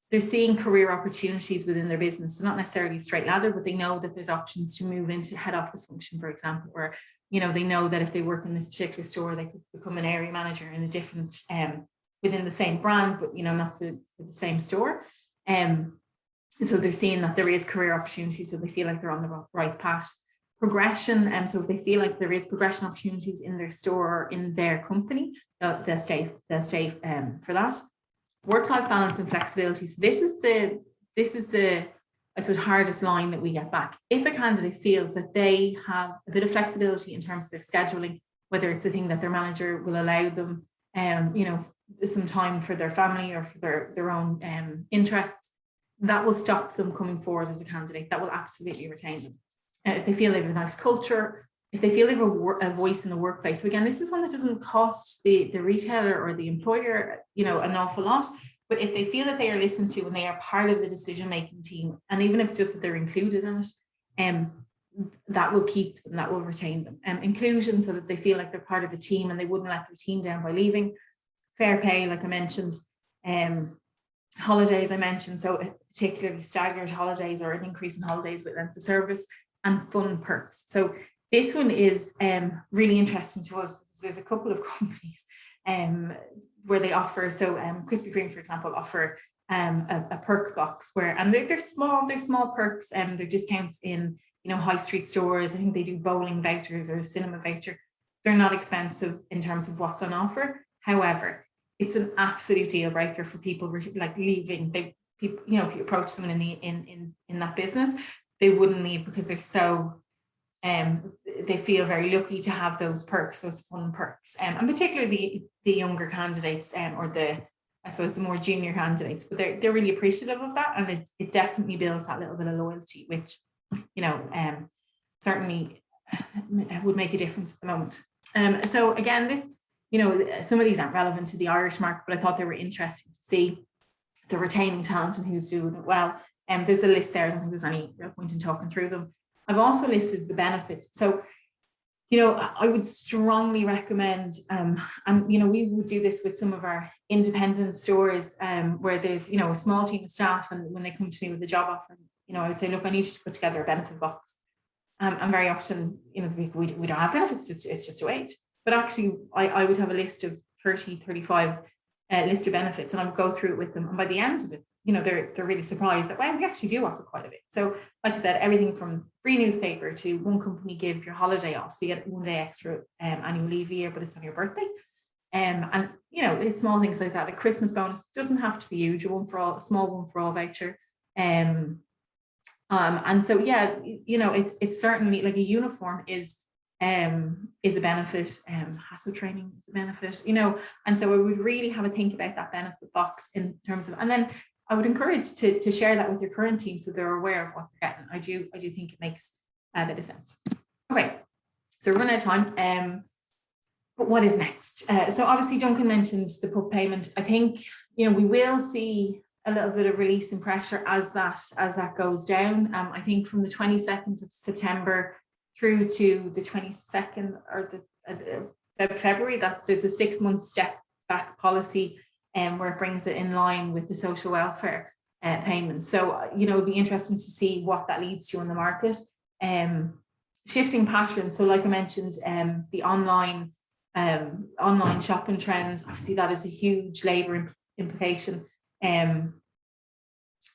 they're seeing career opportunities within their business. So not necessarily straight ladder, but they know that there's options to move into head office function, for example, or, you know, they know that if they work in this particular store, they could become an area manager in a different, within the same brand, but, you know, not for the same store. So they're seeing that there is career opportunities, so they feel like they're on the right path. Progression, so if they feel like there is progression opportunities in their store or in their company, they'll stay for that. Work-life balance and flexibility. So this is the I suppose hardest line that we get back. If a candidate feels that they have a bit of flexibility in terms of their scheduling, whether it's a thing that their manager will allow them, you know, some time for their family or for their own interests, that will stop them coming forward as a candidate. That will absolutely retain them. If they feel they have a nice culture, if they feel they have a voice in the workplace. So again, this is one that doesn't cost the retailer or the employer, you know, an awful lot. But if they feel that they are listened to and they are part of the decision-making team, and even if it's just that they're included in it, that will keep them, that will retain them. Inclusion, so that they feel like they're part of a team and they wouldn't let their team down by leaving. Fair pay, like I mentioned. Holidays I mentioned, so particularly staggered holidays or an increase in holidays with length of service, and fun perks. So this one is really interesting to us because there's a couple of companies where they offer, so Krispy Kreme, for example, offer a perk box where, and they're small perks, and they're discounts in, you know, high street stores. I think they do bowling vouchers or a cinema voucher. They're not expensive in terms of what's on offer. However, it's an absolute deal breaker for people like leaving. People, you know, if you approach someone in that business, they wouldn't leave because they're so they feel very lucky to have those perks, those fun perks, and particularly the younger candidates, or I suppose the more junior candidates. But they're really appreciative of that, and it definitely builds that little bit of loyalty, which, you know, certainly would make a difference at the moment. So again, this, you know, some of these aren't relevant to the Irish market, but I thought they were interesting to see. So retaining talent and who's doing it well. There's a list there. I don't think there's any real point in talking through them. I've also listed the benefits. So, you know, I would strongly recommend, and, you know, we would do this with some of our independent stores, where there's, you know, a small team of staff, and when they come to me with a job offer, you know, I would say, look, I need you to put together a benefit box. And very often, you know, we don't have benefits, it's just a wage. But actually, I would have a list of 30, 35 list of benefits, and I would go through it with them. And by the end of it, you know, they're really surprised that, wow, we actually do offer quite a bit. So like I said, everything from free newspaper to one company give your holiday off. So you get 1 day extra annual leave a year, but it's on your birthday. And, you know, it's small things like that. A Christmas bonus doesn't have to be huge, a small one for all voucher. And so, yeah, you know, it's certainly like a uniform is a benefit, hassle training is a benefit, you know, and so I would really have a think about that benefit box in terms of, and then I would encourage to share that with your current team so they're aware of what they're getting. I do think it makes a bit of sense. Okay, so we're running out of time. But what is next? So obviously Duncan mentioned the PUP payment. I think, you know, we will see a little bit of release in pressure as that goes down. I think from the 22nd of September through to the 22nd or the February, that there's a 6-month step back policy, where it brings it in line with the social welfare payments. So, you know, it'd be interesting to see what that leads to in the market. Shifting patterns. So like I mentioned, the online shopping trends, obviously that is a huge labour implication. And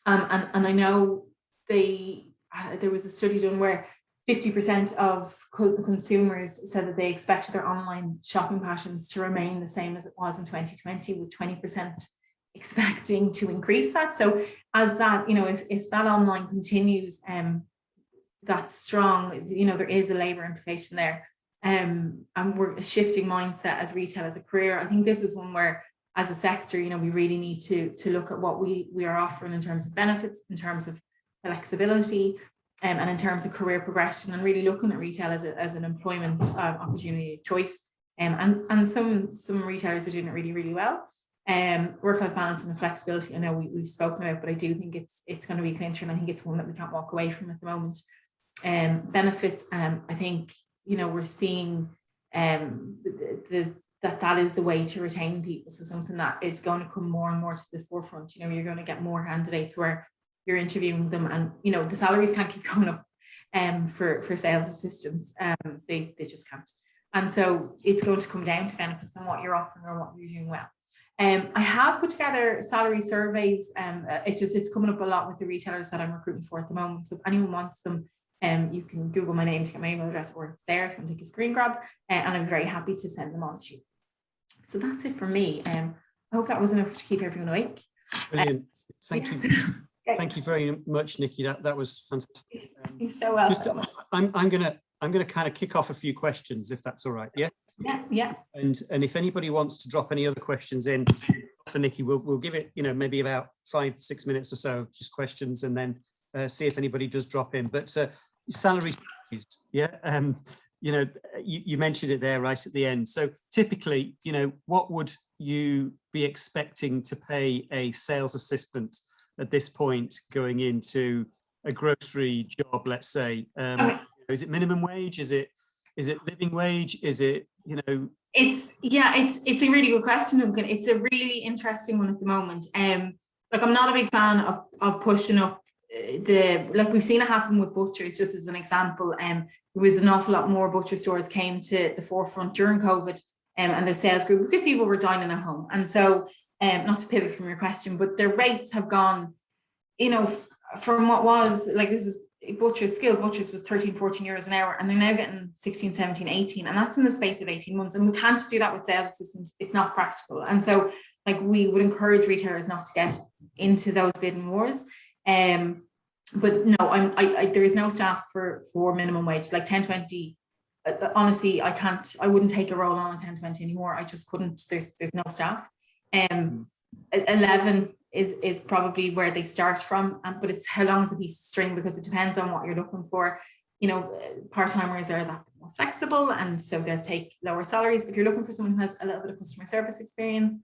I know there was a study done where 50% of consumers said that they expect their online shopping patterns to remain the same as it was in 2020, with 20% expecting to increase that. So as that, you know, if that online continues, that's strong, you know, there is a labour implication there. And we're shifting mindset as retail as a career. I think this is one where as a sector, you know, we really need to look at what we are offering in terms of benefits, in terms of flexibility, and in terms of career progression, and really looking at retail as an employment opportunity choice. And some retailers are doing it really, really well. Work-life balance and the flexibility, I know we've spoken about, but I do think it's going to be a clincher, and I think it's one that we can't walk away from at the moment. Benefits, I think, you know, we're seeing that is the way to retain people. So something that is going to come more and more to the forefront. You know, you're going to get more candidates where you're interviewing them, and, you know, the salaries can't keep going up for sales assistants. They just can't. And so it's going to come down to benefits and what you're offering or what you're doing well. I have put together salary surveys. It's coming up a lot with the retailers that I'm recruiting for at the moment. So if anyone wants them, you can Google my name to get my email address, or it's there if you want to take a screen grab, and I'm very happy to send them on to you. So that's it for me. I hope that was enough to keep everyone awake.
Brilliant. Thank you. Thank you very much, Nikki. That was fantastic.
You're so welcome.
I'm gonna kind of kick off a few questions, if that's all right. Yeah.
Yeah.
And if anybody wants to drop any other questions in for Nikki, we'll give it, you know, maybe about 5-6 minutes or so, just questions, and then see if anybody does drop in. But salary, yeah. You know, you mentioned it there right at the end. So typically, you know, what would you be expecting to pay a sales assistant at this point going into a grocery job, let's say? Is it minimum wage? Is it living wage? Is it, you know?
It's a really good question, Duncan. It's a really interesting one at the moment. Like, I'm not a big fan of pushing up like we've seen it happen with butchers, just as an example. There was an awful lot more butcher stores came to the forefront during COVID, and their sales grew because people were dining at home. And so, not to pivot from your question, but their rates have gone, you know, from what was like, this is skilled butchers was 13-14 euros an hour, and they're now getting 16, 17, 18, and that's in the space of 18 months. And we can't do that with sales assistants. It's not practical. And so, like, we would encourage retailers not to get into those bidding wars. But no, there is no staff for minimum wage, like 10-20. Honestly, I wouldn't take a role on a 10-20 anymore. I just couldn't. There's no staff. 11 is probably where they start from, but it's how long is a piece of string, because it depends on what you're looking for. You know, part-timers are that more flexible, and so they'll take lower salaries. If you're looking for someone who has a little bit of customer service experience,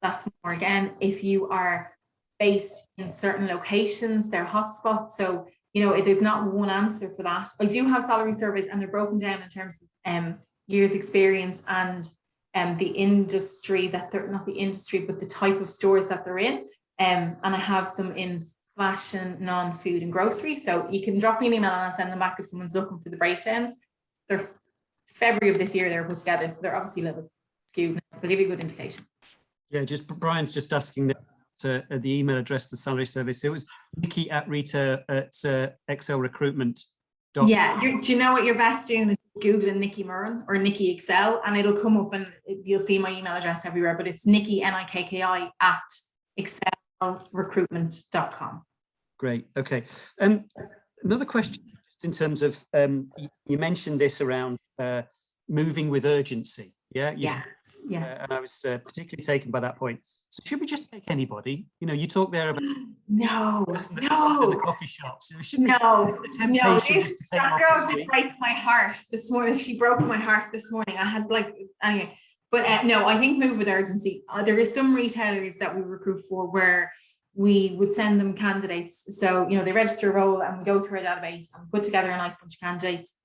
that's more. Again, if you are based in certain locations, they're hotspots. So, you know, there's not one answer for that. I do have salary surveys, and they're broken down in terms of years experience and the industry that they're, not the industry, but the type of stores that they're in. And I have them in fashion, non-food and grocery. So you can drop me an email and I'll send them back if someone's looking for the breakdowns. They're February of this year they were put together, so they're obviously a little bit skewed. They'll give you a good indication. Yeah,
Brian's just asking the email address, the salary survey. So it was Nikki at Rita at XL Recruitment.
Yeah, do you know what you're best doing is Googling Nikki Murren or Nikki Excel, and it'll come up and you'll see my email address everywhere, but it's Nikki, Nikki at excelrecruitment.com.
Great. Okay. Another question, just in terms of, you mentioned this around moving with urgency. Yeah. And I was particularly taken by that point. So should we just take anybody? You know, you talk there about
no,
the coffee shops. So
the temptation just to take that girl did break my heart this morning. She broke my heart this morning. I had anyway. But no, I think move with urgency. There is some retailers that we recruit for where we would send them candidates. So, you know, they register a role and we go through our database and put together a nice bunch of candidates.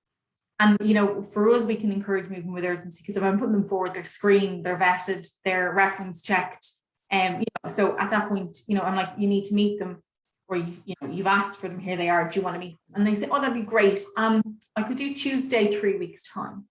And, you know, for us, we can encourage moving with urgency, because if I'm putting them forward, they're screened, they're vetted, they're reference checked. You know, so at that point, you know, I'm like, you need to meet them, or you've asked for them, here they are, do you want to meet them? And they say, oh, that'd be great. I could do Tuesday, 3 weeks time.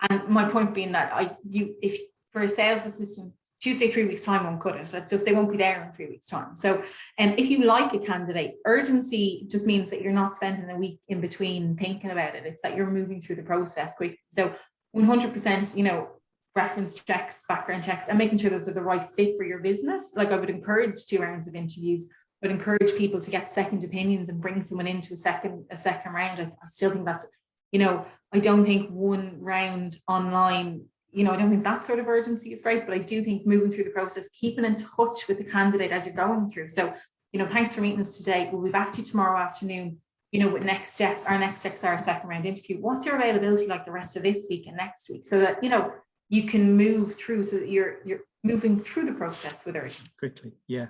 And my point being that if for a sales assistant, Tuesday, 3 weeks time won't cut it. They won't be there in 3 weeks time. So if you like a candidate, urgency just means that you're not spending a week in between thinking about it. It's that you're moving through the process quick. So 100%, you know, reference checks, background checks, and making sure that they're the right fit for your business. Like, I would encourage 2 rounds of interviews. I would encourage people to get second opinions and bring someone into a second round. I still think that's, you know, I don't think one round online, you know, I don't think that sort of urgency is great, but I do think moving through the process, keeping in touch with the candidate as you're going through. So, you know, thanks for meeting us today. We'll be back to you tomorrow afternoon, you know, with next steps. Our next steps are a second round interview. What's your availability like the rest of this week and next week, so that, you know, you can move through, so that you're moving through the process with urgency.
Quickly. Yeah.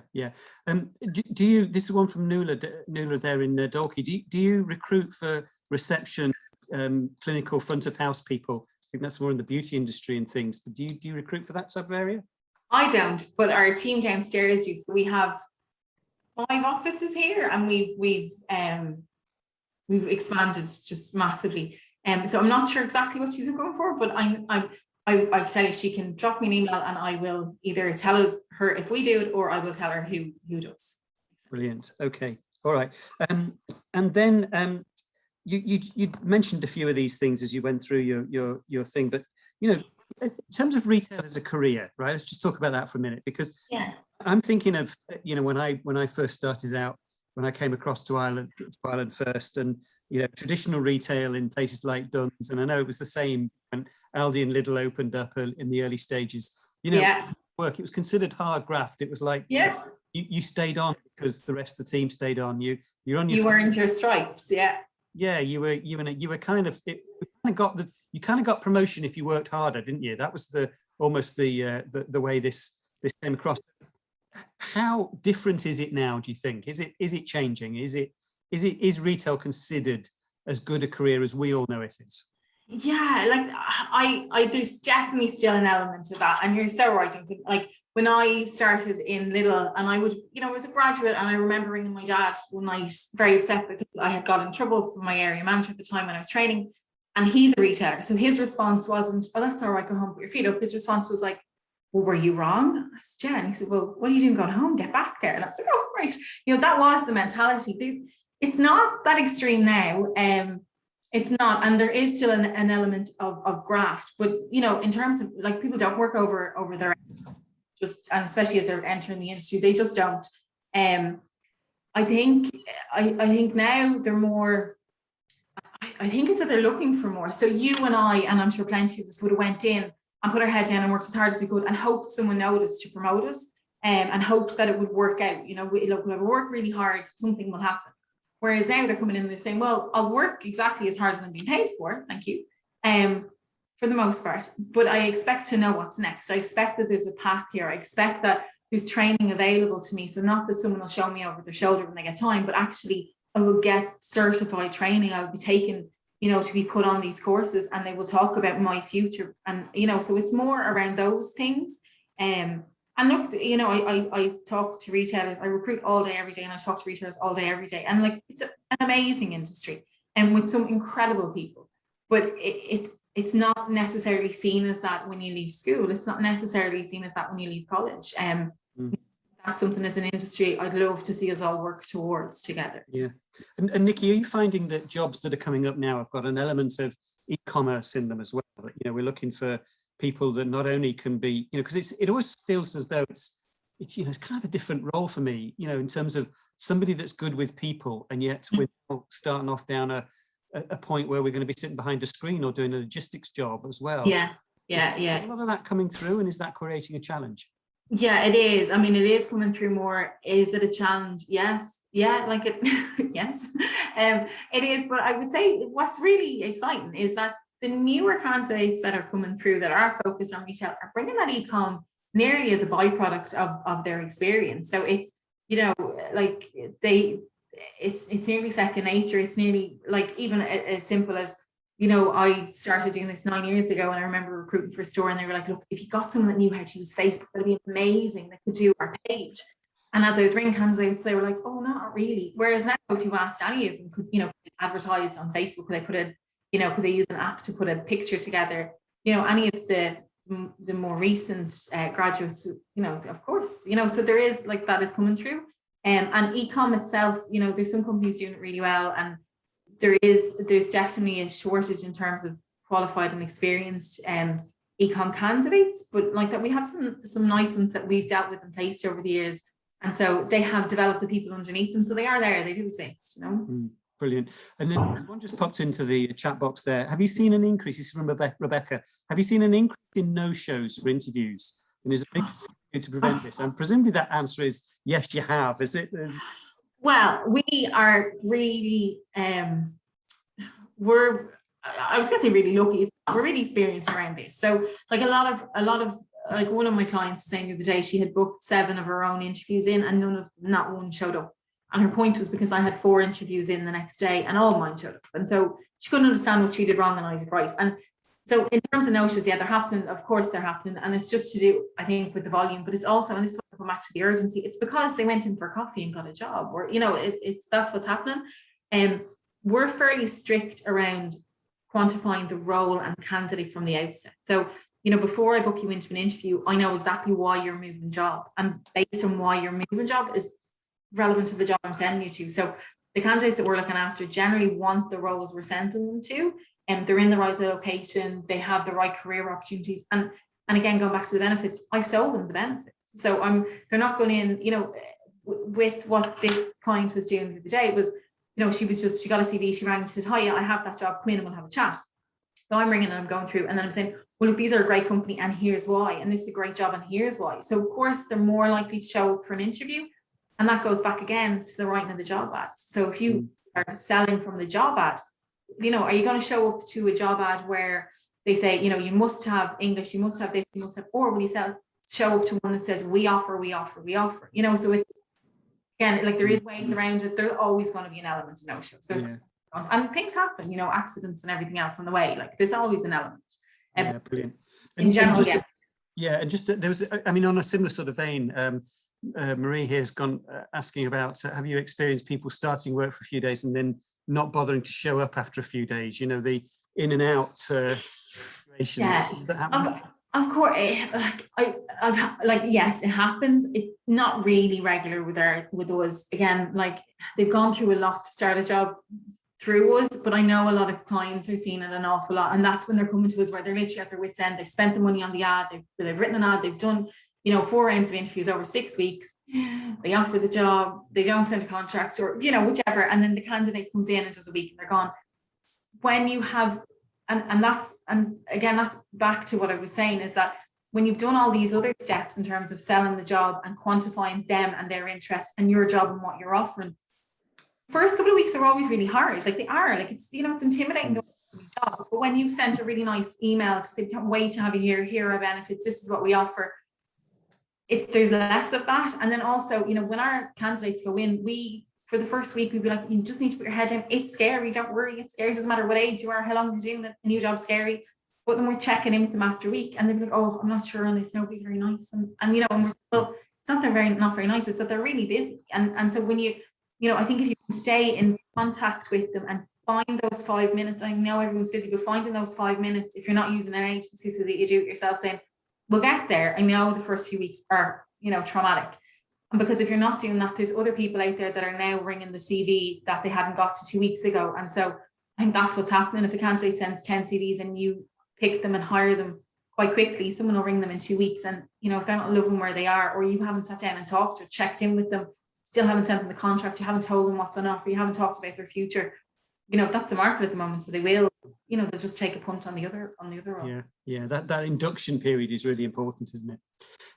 Do you, this is one from Nuala there in Dalkey. Do you recruit for reception, clinical front of house people? I think that's more in the beauty industry and things, but do you recruit for that type of area? I
don't, but our team downstairs do. So we have 5 offices here, and we've expanded just massively. So I'm not sure exactly what she's going for, but I've said it, she can drop me an email and I will either tell her if we do it, or I will tell her who does.
Brilliant. Okay. All right. And then you mentioned a few of these things as you went through your thing, but you know, in terms of retail as a career, right? Let's just talk about that for a minute, because I'm thinking of, you know, when I first started out, when I came across to Ireland first, and you know, traditional retail in places like Dunn's, and I know it was the same when Aldi and Lidl opened up in the early stages. You know, work, it was considered hard graft. It was like, you stayed on because the rest of the team stayed on. You earned your stripes. You were kind of, you kind of got promotion if you worked harder, didn't you? That was almost the way this came across. How different is it now, do you think? Is it changing? Is retail considered as good a career as we all know it is? Yeah, like I there's definitely still an element of that, and you're so right. Like when I started in Lidl, and I would, you know, I was a graduate, and I remember ringing my dad one night very upset because I had got in trouble from my area manager at the time when I was training, and he's a retailer, so his response wasn't, "Oh, that's all right, go home, put your feet up." His response was like, "Well, were you wrong?" I said, "Yeah." And he said, "Well, what are you doing going home? Get back there." And I was like, "Oh, right." You know, that was the mentality. It's not that extreme now. It's not, and there is still an element of graft, but you know, in terms of like, people don't work over their, just, and especially as they're entering the industry, they just don't. I think now they're more, I think it's that they're looking for more. So you and I'm sure plenty of us would have went in and put our head down and worked as hard as we could and hoped someone noticed to promote us, and hoped that it would work out. You know, we'll work really hard, something will happen. Whereas now they're coming in and they're saying, "Well, I'll work exactly as hard as I'm being paid for, thank you," for the most part. But I expect to know what's next. I expect that there's a path here. I expect that there's training available to me. So not that someone will show me over their shoulder when they get time, but actually I will get certified training. I will be taken, you know, to be put on these courses, and they will talk about my future. And, you know, so it's more around those things. And look, you know, I talk to retailers, I recruit all day, every day, and I talk to retailers all day, every day. And like, it's an amazing industry, and with some incredible people, but it's not necessarily seen as that when you leave school. It's not necessarily seen as that when you leave college. That's something as an industry I'd love to see us all work towards together. Yeah. And Nikki, are you finding that jobs that are coming up now have got an element of e-commerce in them as well? That, you know, we're looking for people that not only can be, you know, because it always feels as though it's you know, it's kind of a different role for me, you know, in terms of somebody that's good with people, and yet we're starting off down a point where we're going to be sitting behind a screen or doing a logistics job as well. Is a lot of that coming through, and is that creating a challenge? Yeah, it is. I mean, it is coming through more. Is it a challenge? Yes. Yeah, like it. Yes, it is. But I would say what's really exciting is that the newer candidates that are coming through that are focused on retail are bringing that e-com nearly as a byproduct of their experience. So it's, you know, like it's nearly second nature. It's nearly like even as simple as, you know, I started doing this 9 years ago, and I remember recruiting for a store, and they were like, "Look, if you got someone that knew how to use Facebook, that'd be amazing. They could do our page." And as I was ringing candidates, they were like, "Oh, not really." Whereas now, if you asked any of them, could, you know, advertise on Facebook? Could they put a, you know, could they use an app to put a picture together? You know, any of the more recent graduates, you know, of course, you know, so there is like that is coming through. And e-com itself, you know, there's some companies doing it really well, and there's definitely a shortage in terms of qualified and experienced e-com candidates, but like that we have some nice ones that we've dealt with and placed over the years, and so they have developed the people underneath them, so they are there, they do exist, you know. Brilliant. And then one just popped into the chat box there. Have you seen an increase? This is from Rebecca. Have you seen an increase in no-shows for interviews? And is there anything you do to prevent this? And presumably that answer is yes, you have. Is it?
Well, we are really, I was going to say really lucky. We're really experienced around this. So like a lot of like one of my clients was saying the other day, she had booked 7 of her own interviews in and not one showed up. And her point was because I had 4 interviews in the next day and all mine showed up. And so she couldn't understand what she did wrong and I did right. And so in terms of no-shows, yeah, they're happening. Of course they're happening. And it's just to do, I think, with the volume, but it's also, and this is what I come back to the urgency, it's because they went in for coffee and got a job, or, you know, that's what's happening. We're fairly strict around quantifying the role and candidate from the outset. So, you know, before I book you into an interview, I know exactly why you're moving job. And based on why you're moving job is relevant to the job I'm sending you to. So the candidates that we're looking after generally want the roles we're sending them to, and they're in the right location, they have the right career opportunities. And again, going back to the benefits, I sold them the benefits. So they're not going in, you know, with what this client was doing the other day. It was, you know, she got a CV, she rang, she said, hi, I have that job, come in and we'll have a chat. So I'm ringing and I'm going through and then I'm saying, well, look, these are a great company and here's why, and this is a great job and here's why. So of course they're more likely to show up for an interview. And that goes back again to the writing of the job ads. So if you are selling from the job ad, you know, are you going to show up to a job ad where they say, you know, you must have English, you must have this, you must have, or will you show up to one that says, we offer, you know, so it's, again, like there is ways around it. There's always going to be an element of no-shows. And things happen, you know, accidents and everything else on the way. Like there's always an element.
Yeah, brilliant.
In general,
and just there was, I mean, on a similar sort of vein, Marie here has gone asking about, have you experienced people starting work for a few days and then not bothering to show up after a few days? You know, the in and out situation.
Yeah.
Does that happen?
Of course, yes, it happens. It's not really regular with us. Again, like they've gone through a lot to start a job through us, but I know a lot of clients are seeing it an awful lot, and that's when they're coming to us where they're literally at their wits' end. They've spent the money on the ad, they've written an ad, they've done, you know, 4 rounds of interviews over 6 weeks. They offer the job, they don't send a contract, or, you know, whichever, and then the candidate comes in and does a week and they're gone. When you have, and again, that's back to what I was saying, is that when you've done all these other steps in terms of selling the job and quantifying them and their interest and your job and what you're offering, first couple of weeks are always really hard. Like they are, like it's, you know, it's intimidating to job. But when you've sent a really nice email to say, we can't wait to have you here are our benefits, this is what we offer, there's less of that. And then also, you know, when our candidates go in, for the first week, we'd be like, you just need to put your head down. It's scary, don't worry, it's scary. It doesn't matter what age you are, how long you're doing it, a new job's scary. But then we're checking in with them after a week and they'd be like, oh, I'm not sure on this, nobody's very nice. And you know, and we're still, it's not they're not very nice, it's that they're really busy. And so when you know, I think if you stay in contact with them and find those 5 minutes, I know everyone's busy, but finding those 5 minutes, if you're not using an agency so that you do it yourself, saying, we'll get there. I know the first few weeks are, you know, traumatic. And because if you're not doing that, there's other people out there that are now ringing the CV that they hadn't got to 2 weeks ago. And so I think that's what's happening. If a candidate sends 10 CVs and you pick them and hire them quite quickly, someone will ring them in 2 weeks. And, you know, if they're not loving where they are, or you haven't sat down and talked or checked in with them, still haven't sent them the contract, you haven't told them what's on offer, you haven't talked about their future, you know, that's the market at the moment. So they will, you know, they'll just take a punt on the other role.
Yeah, that induction period is really important, isn't it?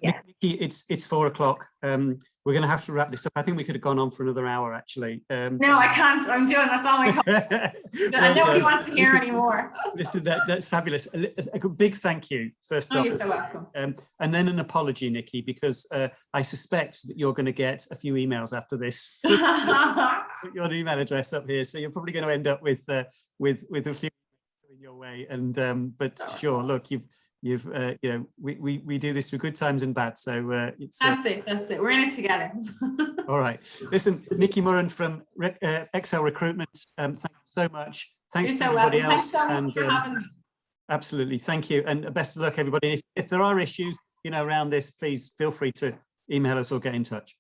Yeah.
Nikki, it's 4 o'clock. We're going to have to wrap this up. I think we could have gone on for another hour, actually.
No, I can't. That's all my time. Nobody wants to hear anymore.
Listen, that's fabulous. A big thank you, first off.
You're so welcome.
And then an apology, Nikki, because I suspect that you're going to get a few emails after this. Put your email address up here, so you're probably going to end up with a few in your way. And but sure, look, you've you know, we do this through good times and bad, so it's
that's it, we're in it together.
All right, listen, Nikki Murren from Excel Recruitment, thank you so much. Thanks to everybody else.
Thanks so much for having me.
Absolutely, thank you, and best of luck, everybody. If there are issues, you know, around this, please feel free to email us or get in touch.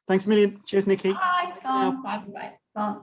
Thanks a million. Cheers, Nikki.
Bye. Bye. Bye.